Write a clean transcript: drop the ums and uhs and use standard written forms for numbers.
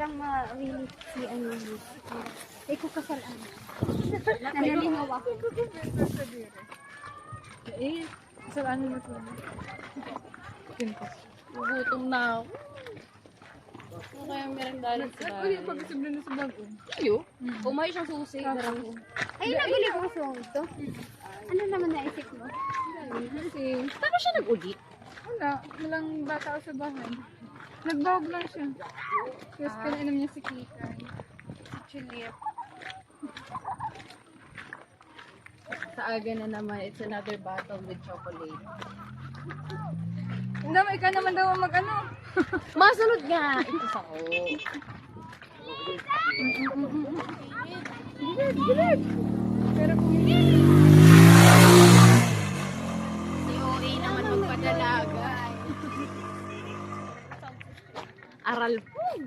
lang ma-really si ano yun. Ay ko kasalaan. Nanalimaw ako. Eh, saan mo ito? Pintas. Gugutom na ako. Ano kaya merendali sa Uy, bahay? pag-isip na sa bago. Ayo? Kumain siyang susi. Ako. Ay, nabili ko sa ito. Ano naman naisip mo? Kasi, Paano siya nag-ulit? wala, walang bata sa bahay. Nagbawag lang siya. Tapos pinainom niya si Kikan. Si Chilip. Sa aga na naman, it's another battle with chocolate. Hindi mo, ikaw naman daw mag-ano. Masunod nga! Ito sa ko. Pero kung hindi, Si OA naman magpadalaga. Aral pug!